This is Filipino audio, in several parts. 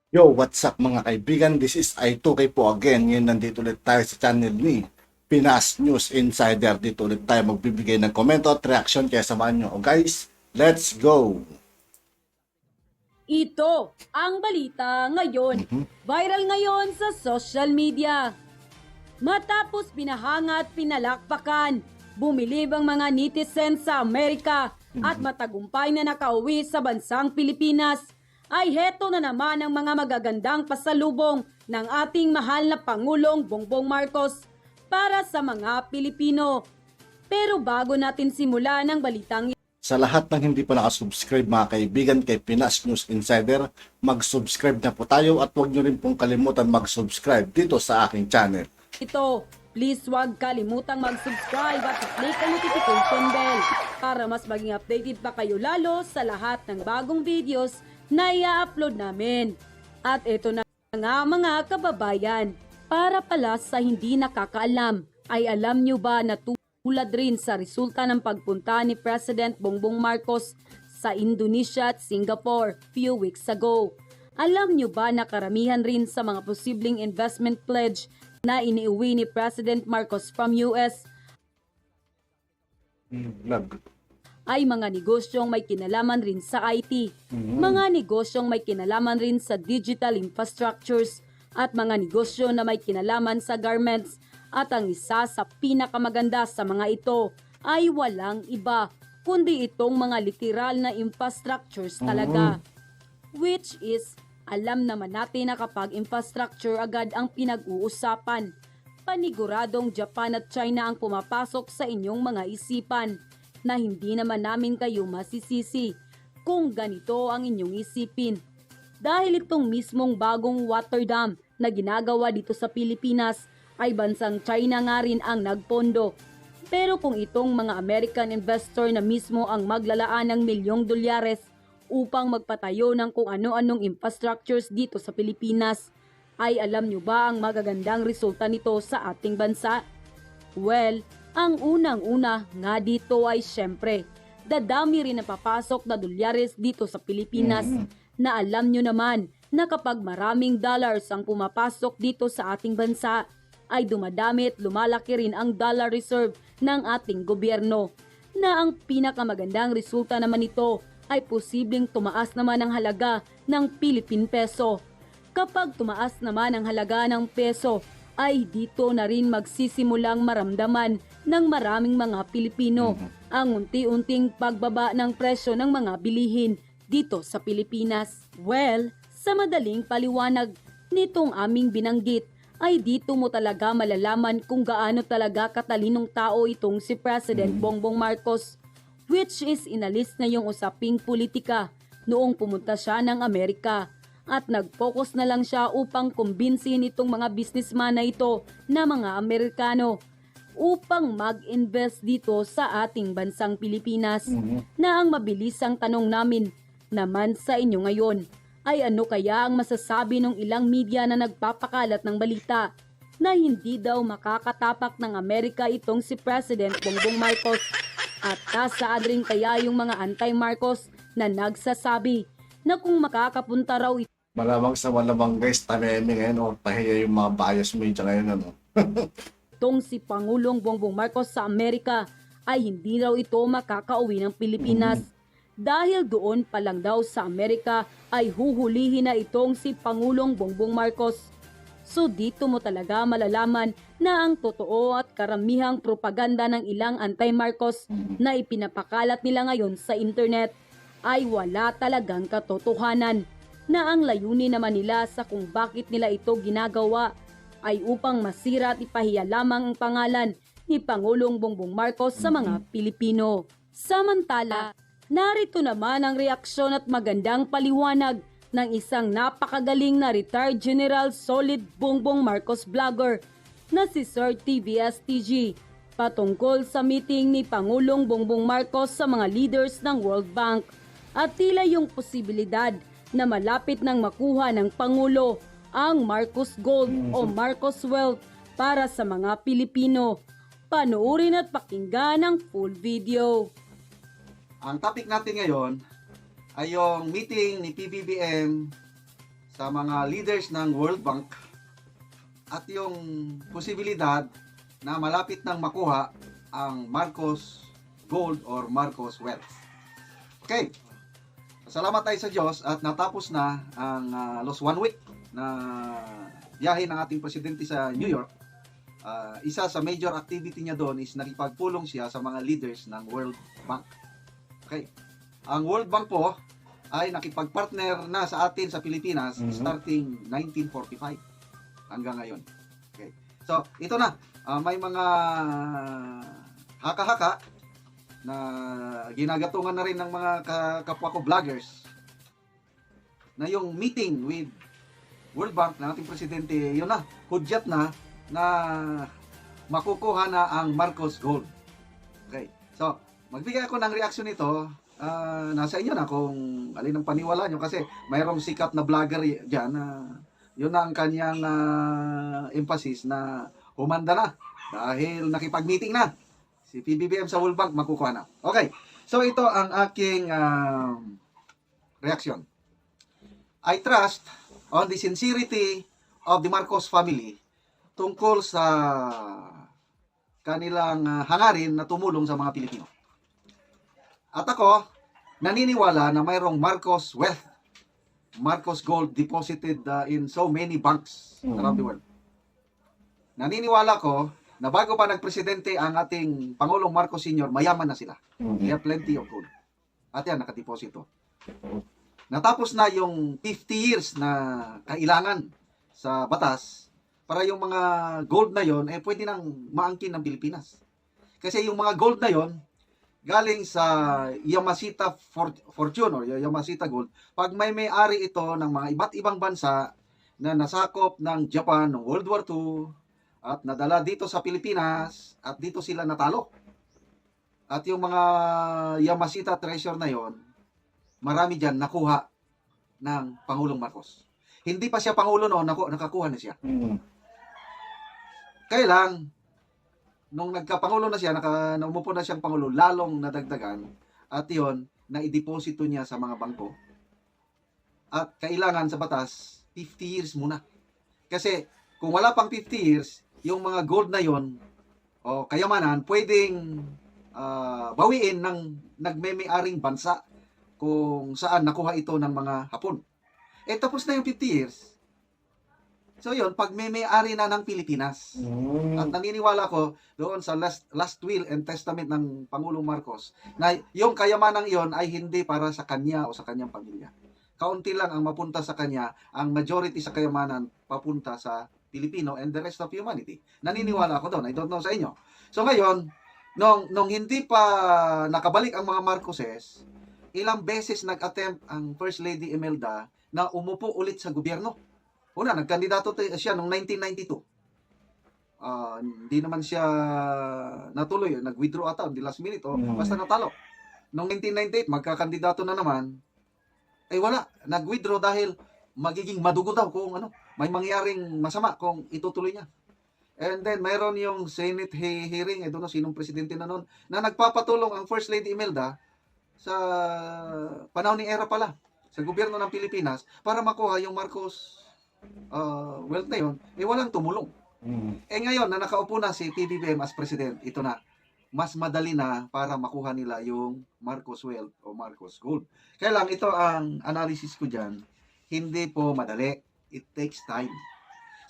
Yo, what's up mga kaibigan? This is I2K po again. Ngayon nandito ulit tayo sa channel ni Pinas News Insider. Dito ulit tayo magbibigay ng komento at reaction kaya samahan nyo. O guys, let's go! Ito ang balita ngayon. Viral ngayon sa social media. Matapos pinahanga at pinalakpakan, bumilib ang mga netizen sa Amerika at matagumpay na nakauwi sa bansang Pilipinas, ay heto na naman ang mga magagandang pasalubong ng ating mahal na Pangulong Bongbong Marcos para sa mga Pilipino. Pero bago natin simulan ang balitang Sa lahat ng hindi pa nakasubscribe mga kaibigan kay Pinas News Insider, mag-subscribe na po tayo at huwag nyo rin pong kalimutan mag-subscribe dito sa aking channel. ito, please huwag kalimutang mag-subscribe at click ang notification bell para mas maging updated pa kayo lalo sa lahat ng bagong videos na i-upload namin. At ito na nga mga kababayan, para pala sa hindi nakakaalam, ay alam nyo ba na tulad rin sa resulta ng pagpunta ni President Bongbong Marcos sa Indonesia at Singapore few weeks ago? Alam nyo ba na karamihan rin sa mga posibleng investment pledge na iniuwi ni President Marcos from US ay mga negosyong may kinalaman rin sa IT, mga negosyong may kinalaman rin sa digital infrastructures, at mga negosyo na may kinalaman sa garments. At ang isa sa pinakamaganda sa mga ito ay walang iba kundi itong mga literal na infrastructures talaga. Which is, alam naman natin na kapag infrastructure agad ang pinag-uusapan, paniguradong Japan at China ang pumapasok sa inyong mga isipan na hindi naman namin kayo masisisi kung ganito ang inyong isipin. Dahil itong mismong bagong water dam na ginagawa dito sa Pilipinas ay bansang China nga rin ang nagpondo. Pero kung itong mga American investor na mismo ang maglalaan ng milyong dolyares upang magpatayo ng kung ano-anong infrastructures dito sa Pilipinas, ay alam nyo ba ang magagandang resulta nito sa ating bansa? Well, ang unang-una nga dito ay syempre, dadami rin na papasok na dolyares dito sa Pilipinas na alam nyo naman na kapag maraming dollars ang pumapasok dito sa ating bansa, ay dumadami at lumalaki rin ang dollar reserve ng ating gobyerno, na ang pinakamagandang resulta naman nito ay posibleng tumaas naman ang halaga ng Philippine peso. Kapag tumaas naman ang halaga ng peso, ay dito na rin magsisimulang maramdaman ng maraming mga Pilipino ang unti-unting pagbaba ng presyo ng mga bilihin dito sa Pilipinas. Well, sa madaling paliwanag nitong aming binanggit, ay dito mo talaga malalaman kung gaano talaga katalinong tao itong si President Bongbong Marcos, which is inalis na yung usaping politika noong pumunta siya ng Amerika at nag-focus na lang siya upang kumbinsin itong mga businessman na ito na mga Amerikano upang mag-invest dito sa ating bansang Pilipinas. Na ang mabilisang tanong namin naman sa inyo ngayon ay ano kaya ang masasabi ng ilang media na nagpapakalat ng balita na hindi daw makakatapak ng Amerika itong si President Bongbong Marcos, at nasaan rin kaya yung mga anti-Marcos na nagsasabi na kung makakapunta raw Malamang sa malamang guys, tameme ngayon o pahiya yung mga bias media ngayon ano. itong si Pangulong Bongbong Marcos sa Amerika, ay hindi raw ito makakauwi ng Pilipinas. Dahil doon pa lang daw sa Amerika ay huhulihin na itong si Pangulong Bongbong Marcos. So dito mo talaga malalaman na ang totoo at karamihang propaganda ng ilang anti-Marcos na ipinapakalat nila ngayon sa internet ay wala talagang katotohanan, na ang layunin naman nila sa kung bakit nila ito ginagawa ay upang masira at ipahiya lamang ang pangalan ni Pangulong Bongbong Marcos sa mga Pilipino. Samantala, narito naman ang reaksyon at magandang paliwanag ng isang napakagaling na retired General Solid Bongbong Marcos vlogger na si Sir TVSTG patungkol sa meeting ni Pangulong Bongbong Marcos sa mga leaders ng World Bank at tila yung posibilidad na malapit nang makuha ng Pangulo ang Marcos Gold o Marcos Wealth para sa mga Pilipino. Panoorin at pakinggan ang full video. Ang topic natin ngayon ay yung meeting ni PBBM sa mga leaders ng World Bank at yung posibilidad na malapit nang makuha ang Marcos Gold or Marcos Wealth. Okay. Salamat tayo sa Diyos at natapos na ang los 1 week na biyahe ng ating presidente sa New York. Isa sa major activity niya doon is nakipagpulong siya sa mga leaders ng World Bank. Okay. Ang World Bank po ay nakipagpartner na sa atin sa Pilipinas starting 1945 hanggang ngayon. Okay. So, ito na. May mga haka-haka na ginagatungan na rin ng mga kapwa ko vloggers na yung meeting with World Bank ng ating presidente, yun na, hudyat na makukuha na ang Marcos Gold. Okay. So, magbigay ako ng reaction nito. Nasa inyo na kung alin ang paniwala nyo kasi mayroong sikat na vlogger dyan yun na ang kanyang emphasis na humanda na dahil nakipag-meeting na si PBBM sa World Bank, makukuha na. Okay, so ito ang aking reaction. I trust on the sincerity of the Marcos family tungkol sa kanilang hangarin na tumulong sa mga Pilipino. At ako, naniniwala na mayroong Marcos Wealth, Marcos Gold deposited in so many banks around the world. Naniniwala ko na bago pa nagpresidente ang ating Pangulong Marcos Sr., mayaman na sila. They have plenty of gold. At yan, nakadeposito. Natapos na yung 50 years na kailangan sa batas para yung mga gold na yon pwede nang maangkin ng Pilipinas. Kasi yung mga gold na yon galing sa Yamashita Fortune or Yamashita Gold, pag may-ari ito ng mga iba't ibang bansa na nasakop ng Japan noong World War II at nadala dito sa Pilipinas at dito sila natalo. At yung mga Yamashita treasure na yon, marami dyan nakuha ng Pangulong Marcos. Hindi pa siya Pangulo noon, nakakuha na siya. Kaya lang, nung nagkapangulo na siya, umupo na siyang Pangulo, lalong nadagdagan at yon na ideposito niya sa mga bangko. At kailangan sa batas, 50 years muna. Kasi kung wala pang 50 years, yung mga gold na yon o kayamanan, pwedeng bawiin ng nagmeme-aring bansa kung saan nakuha ito ng mga Hapon. Tapos na yung 50 years. So yun, pag may-ari na ng Pilipinas. At naniniwala ko doon sa last will and testament ng Pangulong Marcos na yung kayamanang iyon ay hindi para sa kanya o sa kanyang pamilya. Kaunti lang ang mapunta sa kanya, ang majority sa kayamanan papunta sa Pilipino and the rest of humanity. Naniniwala ako doon. I don't know sa inyo. So ngayon, nung hindi pa nakabalik ang mga Marcoses, ilang beses nag-attempt ang First Lady Imelda na umupo ulit sa gobyerno. Una, nagkandidato siya noong 1992. Hindi naman siya natuloy. Nag-withdraw ata di last minute. Basta natalo. Noong 1998, magkakandidato na naman. Wala. Nag-withdraw dahil magiging madugo daw kung may mangyaring masama kung itutuloy niya. And then, mayroon yung Senate hearing. I don't know sinong presidente na noon. Na nagpapatulong ang First Lady Imelda sa panahon ni Era pala. Sa gobyerno ng Pilipinas para makuha yung Marcos wealth na yun, walang tumulong. Ngayon na nakaupo na si PBBM as president, ito na, mas madali na para makuha nila yung Marcos wealth o Marcos gold. Kaya lang, ito ang analysis ko dyan, hindi po madali. It takes time.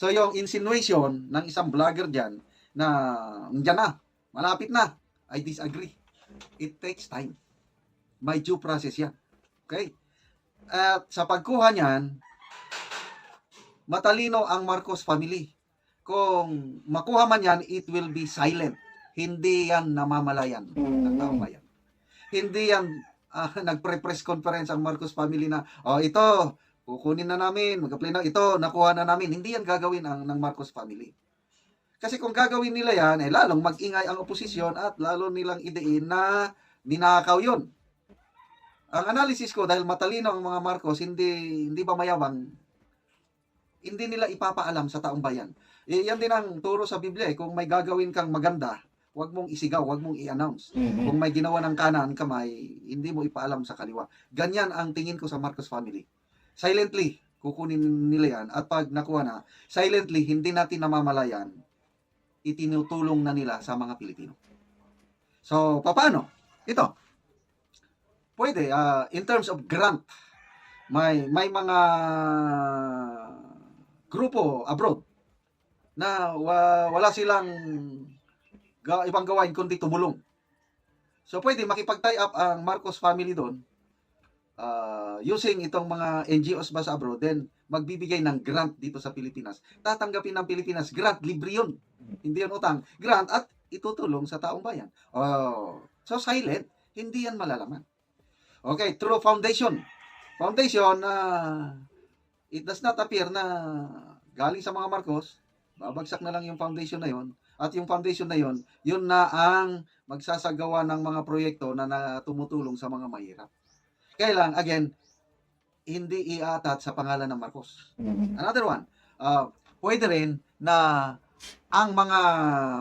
So yung insinuation ng isang vlogger dyan, na dyan na, malapit na, I disagree. It takes time. May due process yan. Okay? At sa pagkuha niyan, matalino ang Marcos family. Kung makuha man yan, it will be silent. Hindi yan namamalayan ng taong bayan. Hindi yan nagpre-press conference ang Marcos family na, ito, kukunin na namin, mag-apply na, ito, nakuha na namin. Hindi yan gagawin ng Marcos family. Kasi kung gagawin nila yan, lalong mag-ingay ang oposisyon at lalo nilang idein na ninakaw yun. Ang analysis ko, dahil matalino ang mga Marcos, hindi ba mayabang, hindi nila ipapaalam sa taong bayan. Yan din ang turo sa Biblia. Kung may gagawin kang maganda, huwag mong isigaw, huwag mong i-announce. Kung may ginawa ng kanan kamay, hindi mo ipaalam sa kaliwa. Ganyan ang tingin ko sa Marcos family. Silently, kukunin nila yan, at pag nakuha na, silently, hindi natin namamalayan, itinutulong na nila sa mga Pilipino. So, paano? Ito, pwede, in terms of grant, may mga grupo abroad na wala silang ibang gawain kundi tumulong. So, pwede makipag-tie up ang Marcos family doon using itong mga NGOs ba sa abroad, then magbibigay ng grant dito sa Pilipinas. Tatanggapin ng Pilipinas, grant, libre yun. Hindi yun utang. Grant at itutulong sa taong bayan. So, silent, hindi yan malalaman. Okay, through foundation. Foundation, it does not appear na galing sa mga Marcos, babagsak na lang yung foundation na yon. At yung foundation na yon, yun na ang magsasagawa ng mga proyekto na tumutulong sa mga mahirap. Kaya lang, again, hindi iatat sa pangalan ng Marcos. Another one, pwede rin na ang mga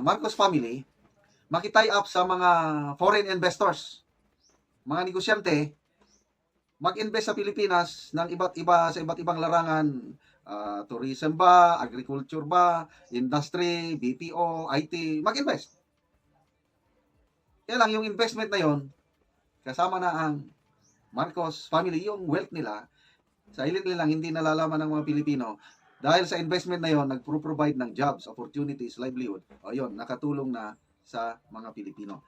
Marcos family makitie up sa mga foreign investors, mga negosyante, mag-invest sa Pilipinas ng sa iba't ibang larangan, tourism ba, agriculture ba, industry, BPO, IT, mag-invest. Kaya lang yung investment na yon, kasama na ang Marcos family, yung wealth nila, silently lang, hindi nalalaman ng mga Pilipino. Dahil sa investment na yon, nagpro-provide ng jobs, opportunities, livelihood. O yun, nakatulong na sa mga Pilipino.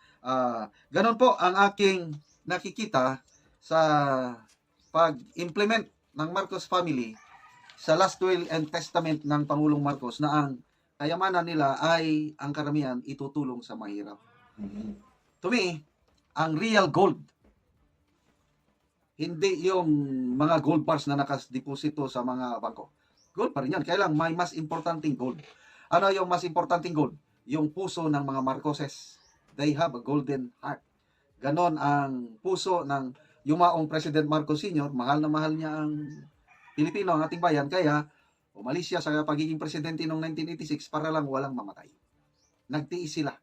Ganon po ang aking nakikita sa pag-implement ng Marcos family sa last will and testament ng Pangulong Marcos na ang kayamanan nila ay ang karamihan itutulong sa mahirap. To me, ang real gold, hindi yung mga gold bars na nakasdeposito sa mga bangko. Gold pa rin yan. Kaya lang, may mas importanteng gold. Ano yung mas importanteng gold? Yung puso ng mga Marcoses. They have a golden heart. Ganon ang puso ng yumaong President Marcos Sr. Mahal na mahal niya ang Pilipino, ang ating bayan. Kaya, umalis siya sa pagiging presidente noong 1986 para lang walang mamatay. Nagtiis sila.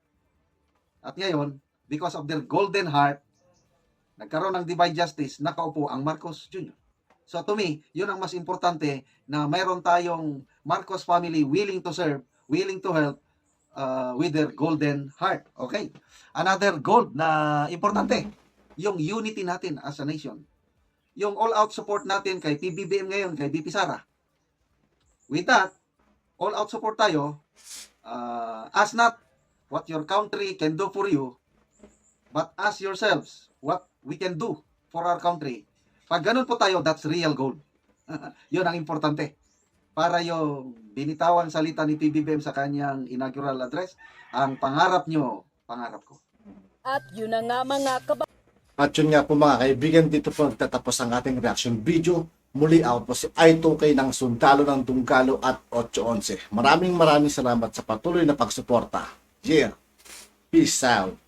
At ngayon, because of their golden heart, nagkaroon ng divine justice, nakaupo ang Marcos Jr. So to me, yun ang mas importante, na mayroon tayong Marcos family willing to serve, willing to help with their golden heart. Okay? Another gold na importante, yung unity natin as a nation. Yung all-out support natin kay PBBM ngayon, kay BP Sara. With that, all-out support tayo, ask not what your country can do for you, but ask yourselves what we can do for our country. Pag ganun po tayo, that's real gold. Yun ang importante. Para yung binitawan salita ni PBBM sa kanyang inaugural address, ang pangarap nyo, pangarap ko. At yun na nga mga At yun nga po mga kaibigan, dito po nagtatapos ang ating reaction video. Muli ako po si I2K ng Sundalo ng Dunggalo at 811. Maraming salamat sa patuloy na pagsuporta. Yeah. Peace out.